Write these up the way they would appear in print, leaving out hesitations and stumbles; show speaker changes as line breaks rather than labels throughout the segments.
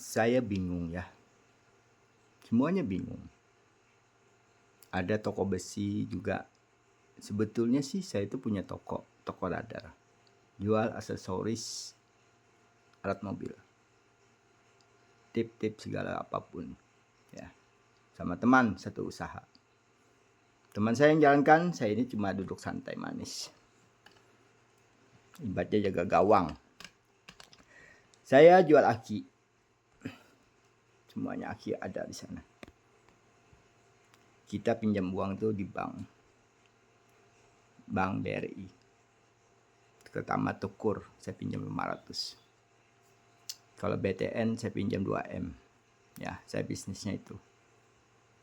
Saya bingung ya, semuanya bingung. Ada toko besi juga. Sebetulnya sih saya itu punya toko radar. Jual aksesoris alat mobil. Tip-tip segala apapun. Ya, sama teman satu usaha. Teman saya yang jalankan, saya ini cuma duduk santai manis. Ibaratnya jaga gawang. Saya jual aki. Semuanya aki ada di sana. Kita pinjam uang tuh di bank BRI. Pertama Tukur saya pinjam 500. Kalau BTN saya pinjam 2M. Ya, saya bisnisnya itu.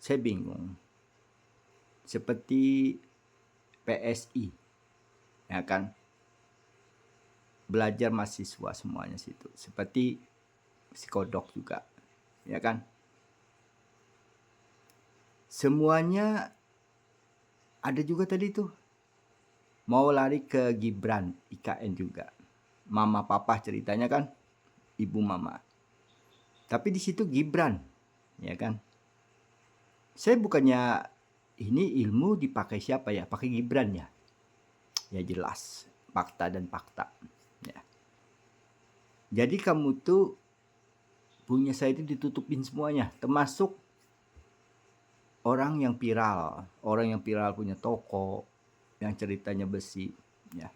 Saya bingung. Seperti PSI. Ya kan? Belajar mahasiswa semuanya situ. Seperti psikodok juga. Ya kan? Semuanya ada juga tadi tuh. Mau lari ke Gibran, IKN juga. Mama papa ceritanya kan, ibu mama. Tapi di situ Gibran, ya kan? Saya bukannya ini ilmu dipakai siapa ya? Pakai Gibran ya. Ya jelas, fakta dan fakta. Ya. Jadi kamu tuh punya saya itu ditutupin semuanya, termasuk orang yang viral punya toko yang ceritanya besi, ya.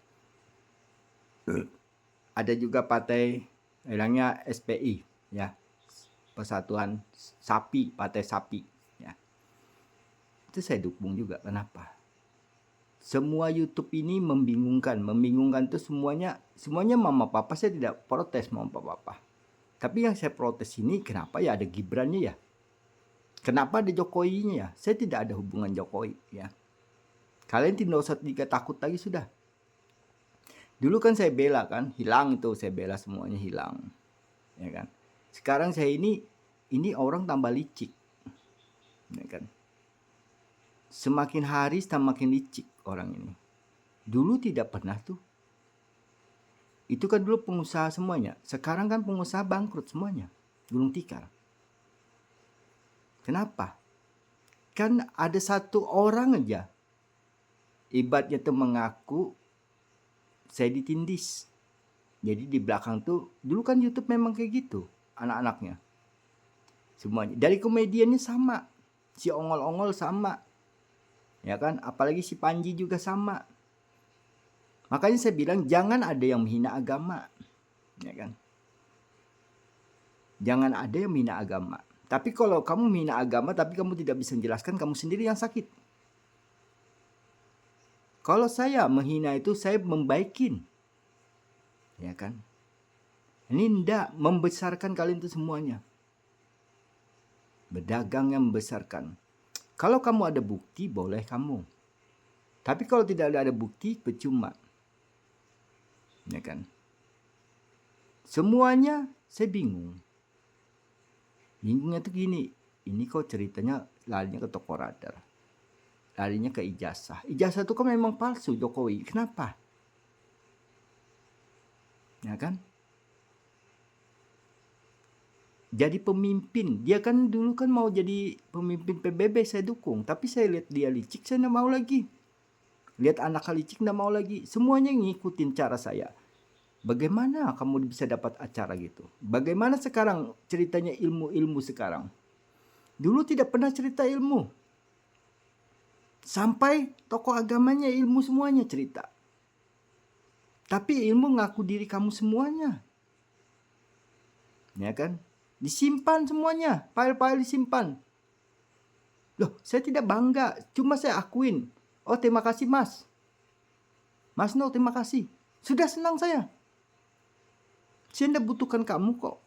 Ada juga partai bilangnya SPI, ya. Persatuan Sapi, Partai Sapi, ya. Itu saya dukung juga. Kenapa? Semua YouTube ini membingungkan tuh semuanya mama papa. Saya tidak protes mama papa. Tapi yang saya protes ini kenapa ya ada Gibrannya ya? Kenapa ada Jokowinya ya? Saya tidak ada hubungan Jokowi ya. Kalian tidak usah takut lagi sudah. Dulu kan saya bela kan, hilang itu saya bela semuanya hilang. Ya kan? Sekarang saya ini orang tambah licik. Ya kan? Semakin hari semakin licik orang ini. Dulu tidak pernah tuh. Itu kan dulu pengusaha semuanya. Sekarang kan pengusaha bangkrut semuanya. Gulung tikar. Kenapa? Kan ada satu orang aja. Ibaratnya tuh mengaku saya ditindis. Jadi di belakang tuh, dulu kan YouTube memang kayak gitu. Anak-anaknya. Semuanya. Dari komediannya sama. Si ongol-ongol sama. Ya kan? Apalagi si Panji juga sama. Makanya saya bilang jangan ada yang menghina agama. Ya kan? Jangan ada yang menghina agama. Tapi kalau kamu menghina agama tapi kamu tidak bisa menjelaskan, kamu sendiri yang sakit. Kalau saya menghina itu saya membaikin. Ya kan? Ini tidak membesarkan kalian itu semuanya. Berdagang yang membesarkan. Kalau kamu ada bukti boleh kamu. Tapi kalau tidak ada bukti percuma. Ya kan? Semuanya saya bingung. Bingungnya tuh gini, ini kok ceritanya larinya ke toko radar. Larinya ke ijazah. Ijazah itu kan memang palsu Jokowi. Kenapa? Ya kan? Jadi pemimpin. Dia kan dulu kan mau jadi pemimpin PBB, saya dukung. Tapi saya lihat dia licik, saya tidak mau lagi. Lihat anak licik, tidak mau lagi. Semuanya ngikutin cara saya. Bagaimana kamu bisa dapat acara gitu? Bagaimana sekarang ceritanya ilmu-ilmu sekarang? Dulu tidak pernah cerita ilmu. Sampai tokoh agamanya ilmu semuanya cerita. Tapi ilmu ngaku diri kamu semuanya. Ya kan? Disimpan semuanya. File-file disimpan. Loh, saya tidak bangga. Cuma saya akuin. Oh, terima kasih Mas. Mas No, terima kasih. Sudah senang saya. Saya tidak butuhkan kamu kok.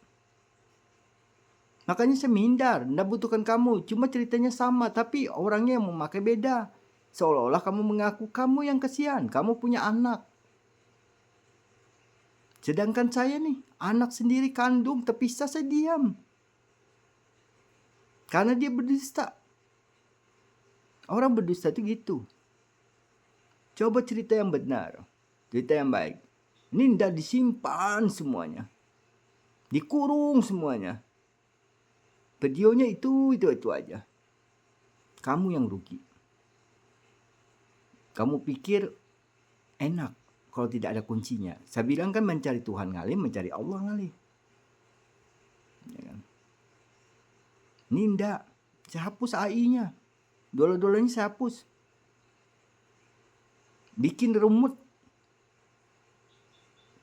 Makanya saya menghindar. Tidak butuhkan kamu. Cuma ceritanya sama. Tapi orangnya yang memakai beda. Seolah-olah kamu mengaku kamu yang kesian. Kamu punya anak. Sedangkan saya nih. Anak sendiri kandung. Terpisah saya diam. Karena dia berdusta. Orang berdusta itu gitu. Coba cerita yang benar. Cerita yang baik. Ini tidak disimpan semuanya. Dikurung semuanya. Videonya itu aja. Kamu yang rugi. Kamu pikir enak kalau tidak ada kuncinya. Saya bilang kan mencari Tuhan ngalih, mencari Allah ngalih. Ya kan? Ini enggak. Saya hapus AI-nya. Dolar-dolarnya saya hapus. Bikin rumut.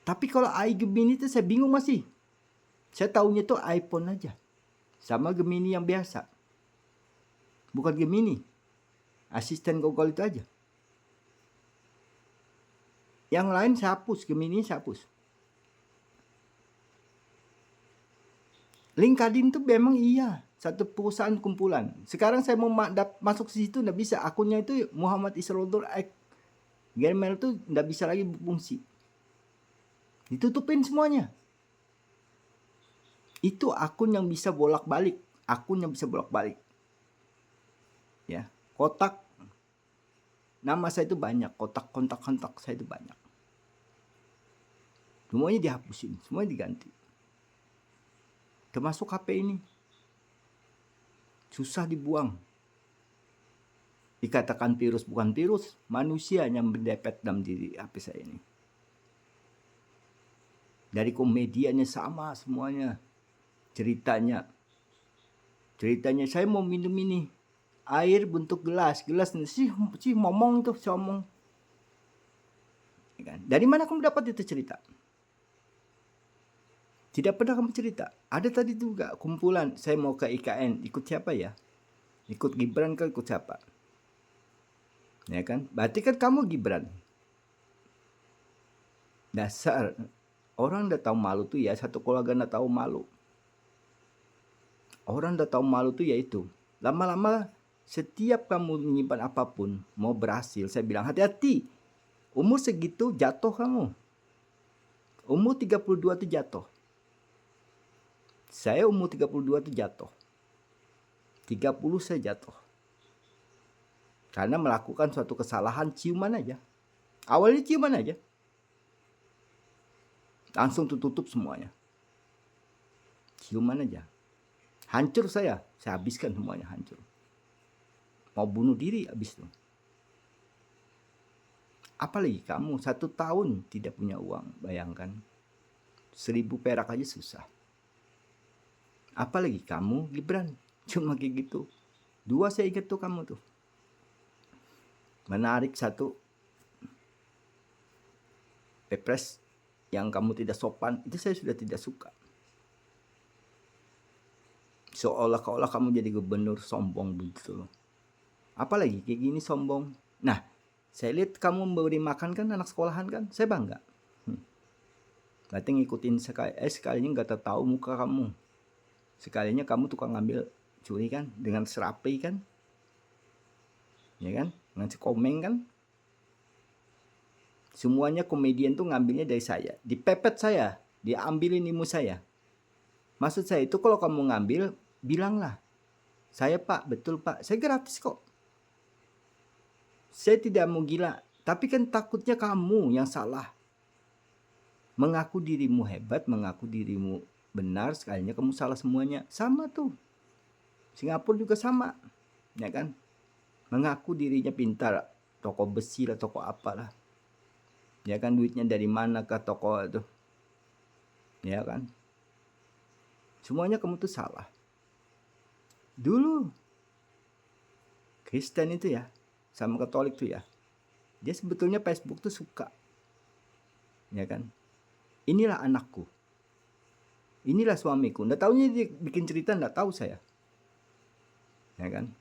Tapi kalau AI Gemini itu saya bingung masih. Saya tahunya itu iPhone aja. Sama Gemini yang biasa. Bukan Gemini. Asisten Google itu aja. Yang lain saya hapus. Gemini saya hapus. LinkedIn itu memang iya. Satu perusahaan kumpulan. Sekarang saya mau masuk ke situ nggak bisa. Akunnya itu Muhammad Isrodor Gmail itu nggak bisa lagi berfungsi. Ditutupin semuanya. Itu akun yang bisa bolak-balik. Akun yang bisa bolak-balik. Ya, kotak nama saya itu banyak. Kotak kontak-kontak saya itu banyak. Semuanya dihapusin. Semuanya diganti. Termasuk HP ini. Susah dibuang. Dikatakan virus bukan virus, manusia yang mendepet dalam diri HP saya ini. Dari komediannya sama semuanya. Ceritanya saya mau minum ini. Air bentuk gelas sih ngomong tuh, ngomong. Dari mana kamu dapat itu cerita? Tidak pernah kamu cerita. Ada tadi juga kumpulan, saya mau ke IKN, ikut siapa ya? Ikut Gibran kan, ikut siapa? Ya kan? Berarti kan kamu Gibran. Dasar orang udah tahu malu tuh ya, satu keluarga udah tahu malu. Orang udah tahu malu tuh ya itu. Lama-lama setiap kamu menyimpan apapun, mau berhasil, saya bilang hati-hati. Umur segitu jatuh kamu. Umur 32 tuh jatuh. Saya umur 32 tuh jatuh. 30 saya jatuh. Karena melakukan suatu kesalahan ciuman aja. Awalnya ciuman aja. Langsung tutup semuanya. Ciuman aja. Hancur saya habiskan semuanya, hancur. Mau bunuh diri habis itu. Apalagi kamu 1 tahun tidak punya uang, bayangkan. 1000 perak aja susah. Apalagi kamu Gibran, cuma kayak gitu. 2 saya ingat tuh kamu tuh. Menarik 1 Pepres yang kamu tidak sopan, itu saya sudah tidak suka. Seolah-olah kamu jadi gubernur sombong begitu. Apalagi kayak gini sombong. Nah, saya lihat kamu memberi makan kan anak sekolahan kan, saya bangga. Berarti ngikutin sekalinya nggak tahu muka kamu. Sekalinya kamu tukang ngambil curi kan, dengan serapi kan, ya kan, dengan komeng kan. Semuanya komedian tuh ngambilnya dari saya, dipepet saya, diambilin ilmu saya. Maksud saya itu kalau kamu ngambil, bilanglah, saya Pak, betul Pak, saya gratis kok. Saya tidak mau gila, tapi kan takutnya kamu yang salah. Mengaku dirimu hebat, mengaku dirimu benar, sekalinya kamu salah semuanya. Sama tuh. Singapura juga sama. Ya kan? Mengaku dirinya pintar, toko besi lah, toko apalah. Ya kan, duitnya dari mana ke toko itu. Ya kan? Semuanya kamu tuh salah. Dulu Kristen itu ya, sama Katolik tuh ya, dia sebetulnya Facebook tuh suka. Ya kan? Inilah anakku. Inilah suamiku. Nggak tahunya dia bikin cerita, nggak tahu saya. Ya kan?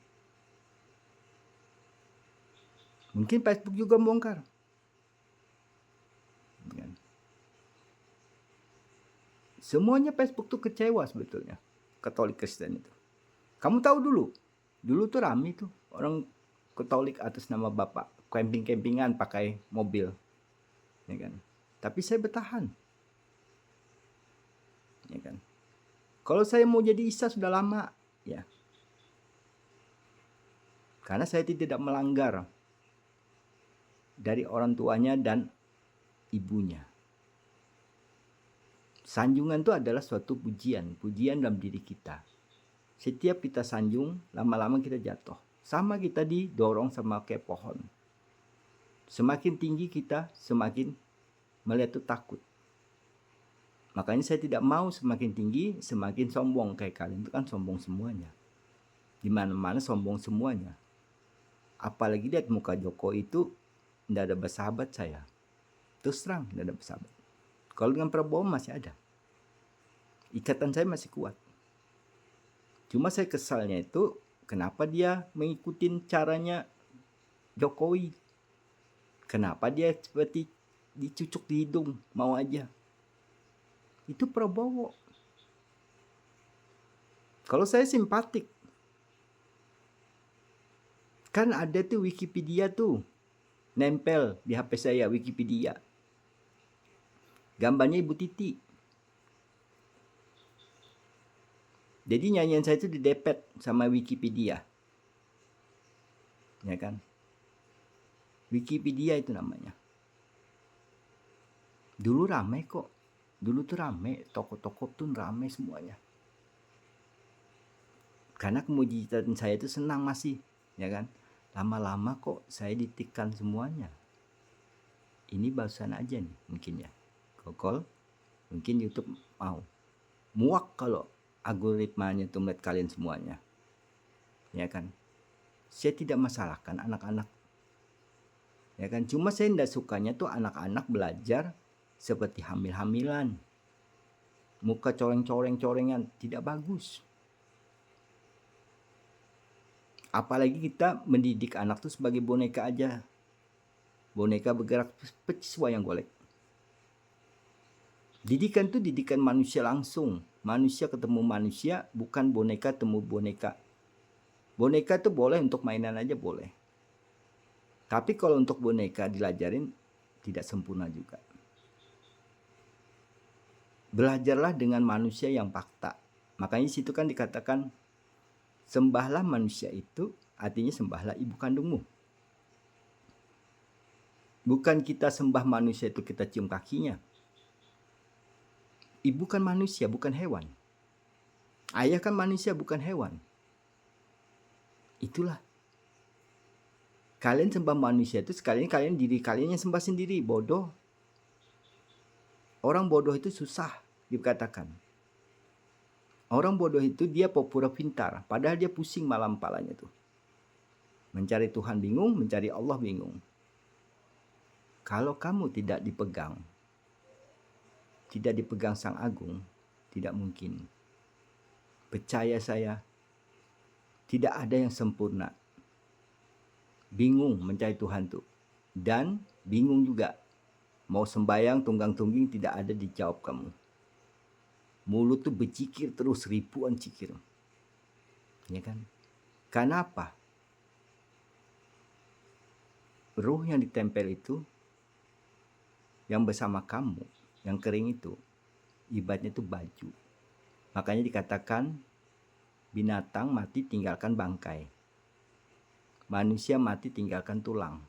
Mungkin Facebook juga bongkar. Ya kan? Semuanya Facebook tuh kecewa sebetulnya. Katolik Kristen itu. Kamu tahu dulu tuh rame tuh orang Katolik atas nama Bapak. Camping-campingan pakai mobil. Ya kan? Tapi saya bertahan. Ya kan? Kalau saya mau jadi Isa sudah lama, ya. Karena saya tidak melanggar dari orang tuanya dan ibunya. Sanjungan itu adalah suatu pujian dalam diri kita. Setiap kita sanjung, lama-lama kita jatuh. Sama kita didorong sama kayak pohon. Semakin tinggi kita, semakin melihat itu takut. Makanya saya tidak mau semakin tinggi, semakin sombong. Kayak kalian itu kan sombong semuanya. Di mana-mana sombong semuanya. Apalagi lihat muka Jokowi itu tidak ada bersahabat saya. Terus terang tidak ada bersahabat. Kalau dengan Prabowo masih ada. Ikatan saya masih kuat. Cuma saya kesalnya itu kenapa dia mengikuti caranya Jokowi. Kenapa dia seperti dicucuk di hidung, mau aja. Itu Prabowo. Kalau saya simpatik. Kan ada tuh Wikipedia tuh. Nempel di HP saya Wikipedia. Gambarnya Ibu Titi. Jadi nyanyian saya itu didepet sama Wikipedia. Ya kan? Wikipedia itu namanya. Dulu ramai kok. Dulu tuh ramai. Toko-toko tuh ramai semuanya. Karena kemudian saya itu senang masih. Ya kan? Lama-lama kok saya ditekan semuanya. Ini barusan aja nih mungkin ya. Kokol. Mungkin YouTube mau. Muak kalau algoritmanya tuh melihat kalian semuanya. Ya kan? Saya tidak masalahkan anak-anak. Ya kan? Cuma saya tidak sukanya tuh anak-anak belajar seperti hamil-hamilan. Muka coreng-corengan tidak bagus. Apalagi kita mendidik anak tuh sebagai boneka aja. Boneka bergerak percis wayang golek. Didikan tuh didikan manusia langsung. Manusia ketemu manusia, bukan boneka temu boneka. Boneka tuh boleh untuk mainan aja boleh. Tapi kalau untuk boneka dilajarin tidak sempurna juga. Belajarlah dengan manusia yang fakta. Makanya situ kan dikatakan sembahlah manusia itu artinya sembahlah ibu kandungmu. Bukan kita sembah manusia itu kita cium kakinya. Ibu kan manusia, bukan hewan. Ayah kan manusia, bukan hewan. Itulah. Kalian sembah manusia itu sekalian kalian diri kalian yang sembah sendiri. Bodoh. Orang bodoh itu susah dikatakan. Orang bodoh itu dia pura pintar. Padahal dia pusing malam palanya tuh. Mencari Tuhan bingung, mencari Allah bingung. Kalau kamu tidak dipegang Sang Agung, tidak mungkin. Percaya saya, tidak ada yang sempurna. Bingung mencari Tuhan tuh. Dan bingung juga. Mau sembayang tunggang-tungging tidak ada dijawab kamu. Mulut tuh bercikir terus ribuan cikir. Ya kan? Kenapa? Ruh yang ditempel itu, yang bersama kamu, yang kering itu, ibaratnya itu baju. Makanya dikatakan binatang mati tinggalkan bangkai. Manusia mati tinggalkan tulang.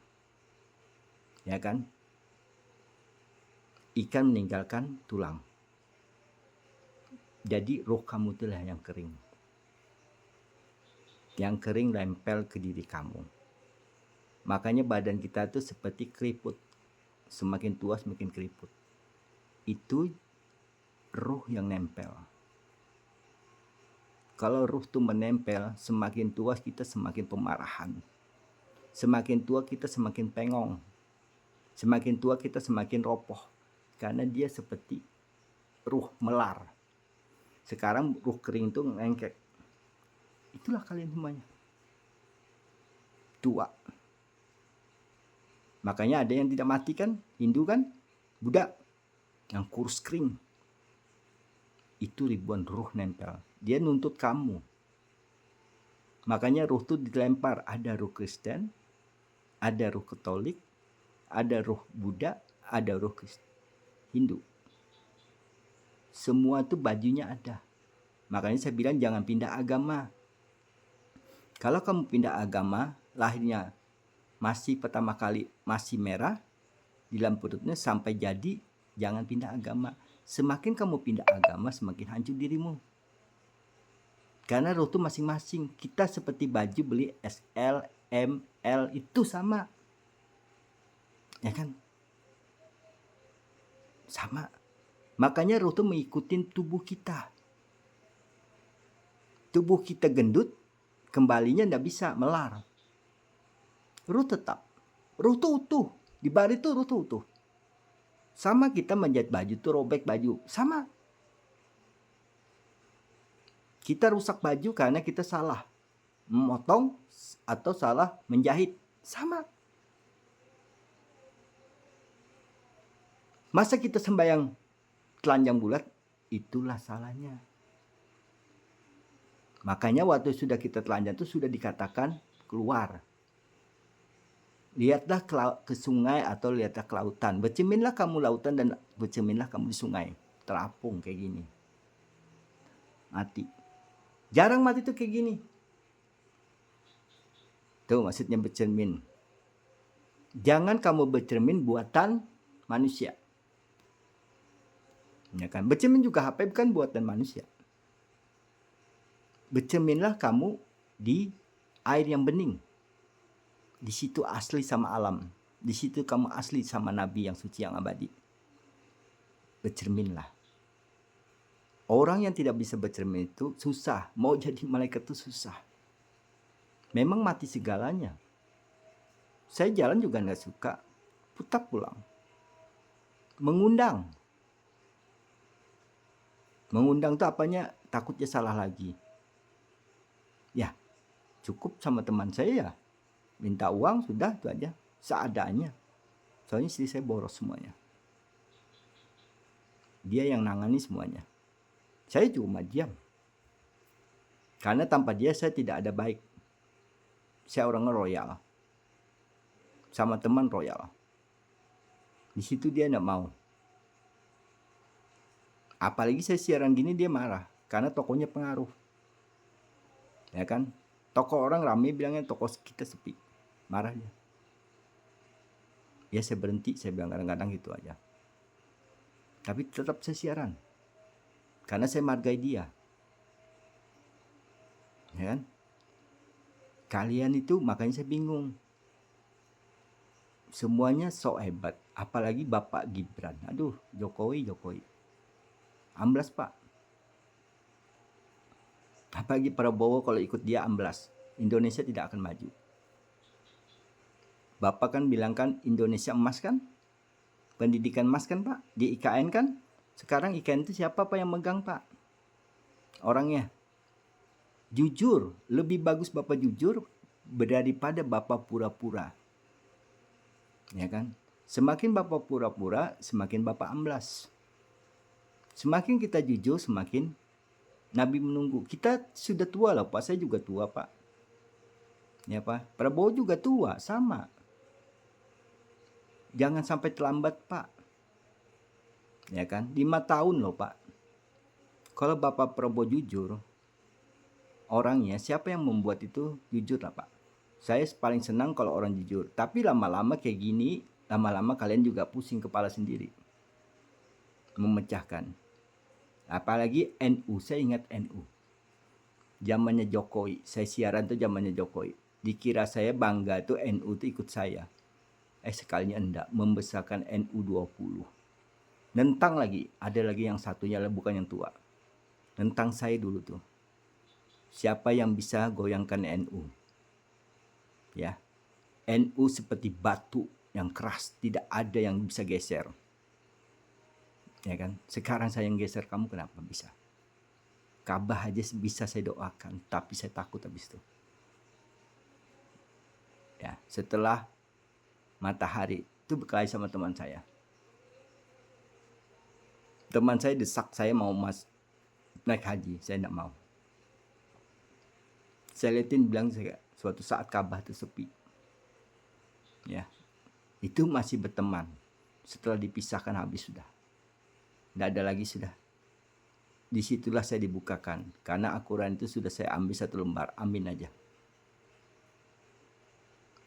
Ya kan? Ikan meninggalkan tulang. Jadi roh kamu itulah yang kering. Yang kering nempel ke diri kamu. Makanya badan kita itu seperti keriput. Semakin tua semakin keriput. Itu roh yang nempel. Kalau ruh itu menempel, semakin tua kita semakin pemarahan. Semakin tua kita semakin pengong. Semakin tua kita semakin ropoh. Karena dia seperti ruh melar. Sekarang ruh kering itu ngengkek. Itulah kalian semuanya. Tua. Makanya ada yang tidak mati kan? Hindu kan? Buddha. Yang kurus kering. Itu ribuan ruh nempel. Dia nuntut kamu. Makanya ruh itu dilempar. Ada ruh Kristen, ada ruh Katolik, ada ruh Buddha, ada ruh Hindu. Semua itu bajunya ada. Makanya saya bilang jangan pindah agama. Kalau kamu pindah agama, lahirnya masih pertama kali masih merah, di dalam perutnya sampai jadi, jangan pindah agama. Semakin kamu pindah agama, semakin hancur dirimu. Karena ruh itu masing-masing. Kita seperti baju beli SL, M, L itu sama. Ya kan? Sama. Makanya ruh itu mengikuti tubuh kita. Tubuh kita gendut, kembalinya nggak bisa, melar. Ruh tetap. Ruh itu utuh. Di bar itu ruh itu utuh. Sama kita menjahit baju tuh, robek baju. Sama. Kita rusak baju karena kita salah memotong atau salah menjahit. Sama. Masa kita sembahyang telanjang bulat? Itulah salahnya. Makanya waktu sudah kita telanjang itu sudah dikatakan keluar. Lihatlah ke sungai atau lihatlah ke lautan. Bercerminlah kamu lautan dan bercerminlah kamu di sungai. Terapung kayak gini. Mati. Jarang mati tuh kayak gini. Tuh maksudnya bercermin. Jangan kamu bercermin buatan manusia. Ya kan? Bercermin juga HP bukan buatan manusia. Bercerminlah kamu di air yang bening. Di situ asli sama alam. Di situ kamu asli sama Nabi yang suci yang abadi. Bercerminlah. Orang yang tidak bisa bercermin itu susah. Mau jadi malaikat itu susah. Memang mati segalanya. Saya jalan juga nggak suka. Putar pulang. Mengundang. Mengundang itu apanya? Takutnya salah lagi. Ya, cukup sama teman saya ya. Minta uang sudah itu aja. Seadanya. Soalnya istri saya boros semuanya. Dia yang nangani semuanya. Saya cuma diam. Karena tanpa dia saya tidak ada baik. Saya orangnya royal. Sama teman royal. Di situ dia enggak mau. Apalagi saya siaran gini dia marah. Karena tokonya pengaruh. Ya kan? Toko orang rame bilangnya toko kita sepi. Marah dia. Ya saya berhenti. Saya bilang kadang-kadang gitu aja. Tapi tetap saya siaran. Karena saya menghargai dia. Ya kan? Kalian itu makanya saya bingung. Semuanya sok hebat. Apalagi Bapak Gibran. Aduh, Jokowi. Amblas Pak. Apalagi Prabowo kalau ikut dia amblas. Indonesia tidak akan maju. Bapak kan bilang kan Indonesia emas kan? Pendidikan emas kan Pak? Di IKN kan? Sekarang IKN itu siapa Pak yang megang Pak? Orangnya. Jujur. Lebih bagus Bapak jujur daripada Bapak pura-pura. Ya kan? Semakin Bapak pura-pura, semakin Bapak amblas. Semakin kita jujur, semakin Nabi menunggu. Kita sudah tua loh Pak, saya juga tua Pak. Ya Pak, Prabowo juga tua, sama. Jangan sampai terlambat Pak. Ya kan, 5 tahun loh Pak. Kalau Bapak Prabowo jujur, orangnya siapa yang membuat itu jujur lah Pak. Saya paling senang kalau orang jujur. Tapi lama-lama kayak gini, lama-lama kalian juga pusing kepala sendiri. Memecahkan. Apalagi NU, saya ingat NU. Zamannya Jokowi, saya siaran tuh zamannya Jokowi. Dikira saya bangga tuh NU tuh ikut saya. Sekalinya enggak, membesarkan NU 20. Nentang lagi, ada lagi yang satunya bukan yang tua. Nentang saya dulu tuh. Siapa yang bisa goyangkan NU? Ya. NU seperti batu yang keras, tidak ada yang bisa geser. Ya kan? Sekarang saya yang geser, kamu kenapa bisa? Ka'bah aja bisa saya doakan, tapi saya takut habis itu. Ya, setelah matahari itu berkelahi sama teman saya. Teman saya desak saya mau naik haji, saya tidak mau. Saya liatin bilang saya suatu saat Ka'bah itu sepi. Ya, itu masih berteman. Setelah dipisahkan habis sudah. Tidak ada lagi sudah. Disitulah saya dibukakan. Karena Al-Quran itu sudah saya ambil 1 lembar. Amin aja.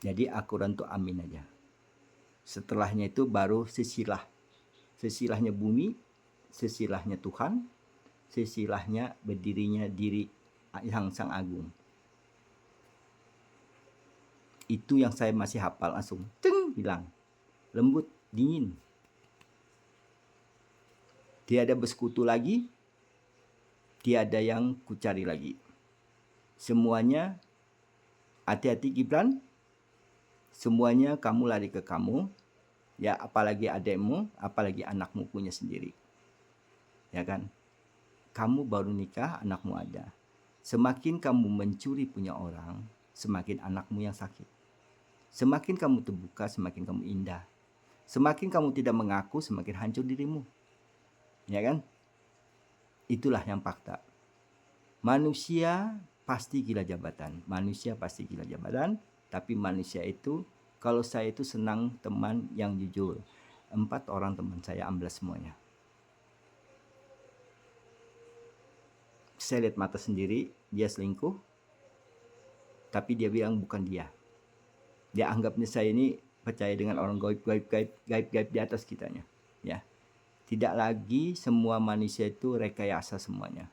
Jadi Al-Quran itu amin aja. Setelahnya itu baru sesilah. Sesilahnya bumi, sesilahnya Tuhan, sesilahnya berdirinya diri Hyang Sang Agung. Itu yang saya masih hafal, langsung ceng hilang. Lembut, dingin. Tiada bersekutu lagi, tiada yang kucari lagi. Semuanya, hati-hati Gibran, semuanya kamu lari ke kamu, ya apalagi adekmu, apalagi anakmu punya sendiri. Ya kan? Kamu baru nikah, anakmu ada. Semakin kamu mencuri punya orang, semakin anakmu yang sakit. Semakin kamu terbuka, semakin kamu indah. Semakin kamu tidak mengaku, semakin hancur dirimu. Ya kan? Itulah yang fakta. Manusia pasti gila jabatan. Manusia pasti gila jabatan. Tapi manusia itu, kalau saya itu senang teman yang jujur. 4 orang teman saya amblas semuanya. Saya lihat mata sendiri, dia selingkuh. Tapi dia bilang bukan dia. Dia anggapnya saya ini percaya dengan orang gaib di atas kitanya. Ya. Tidak lagi semua manusia itu rekayasa semuanya.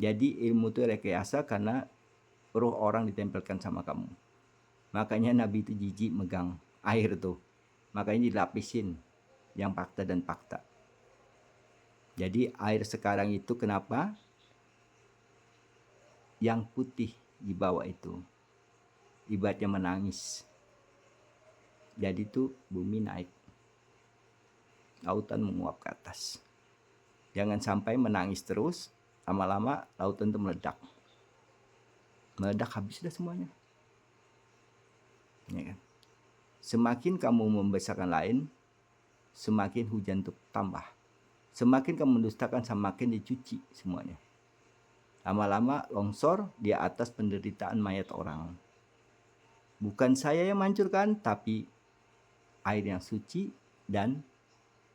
Jadi ilmu itu rekayasa karena roh orang ditempelkan sama kamu. Makanya Nabi itu jijik megang air tuh. Makanya dilapisin yang fakta dan fakta. Jadi air sekarang itu kenapa? Yang putih di bawah itu ibaratnya menangis. Jadi itu bumi naik, lautan menguap ke atas. Jangan sampai menangis terus, lama-lama lautan itu meledak. Meledak habis dah semuanya. Ya kan? Semakin kamu membesarkan lain, semakin hujan itu tambah. Semakin kamu mendustakan, semakin dicuci semuanya. Lama-lama longsor di atas penderitaan mayat orang. Bukan saya yang menghancurkan, tapi air yang suci dan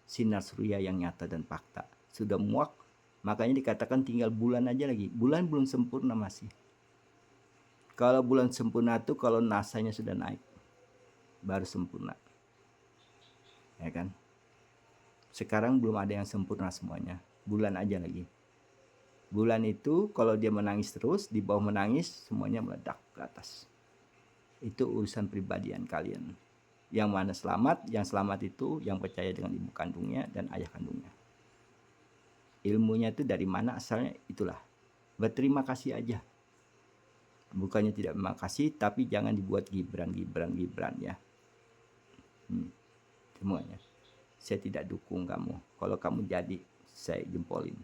sinar surya yang nyata dan fakta. Sudah muak, makanya dikatakan tinggal bulan aja lagi. Bulan belum sempurna masih. Kalau bulan sempurna itu kalau NASA-nya sudah naik, baru sempurna. Ya kan? Sekarang belum ada yang sempurna semuanya. Bulan aja lagi. Bulan itu kalau dia menangis terus, di bawah menangis, semuanya meledak ke atas. Itu urusan pribadian kalian. Yang mana selamat, yang selamat itu yang percaya dengan ibu kandungnya dan ayah kandungnya. Ilmunya itu dari mana asalnya, itulah. Berterima kasih aja. Bukannya tidak terima kasih, tapi jangan dibuat Gibran ya. Semuanya. Saya tidak dukung kamu. Kalau kamu jadi, saya jempolin.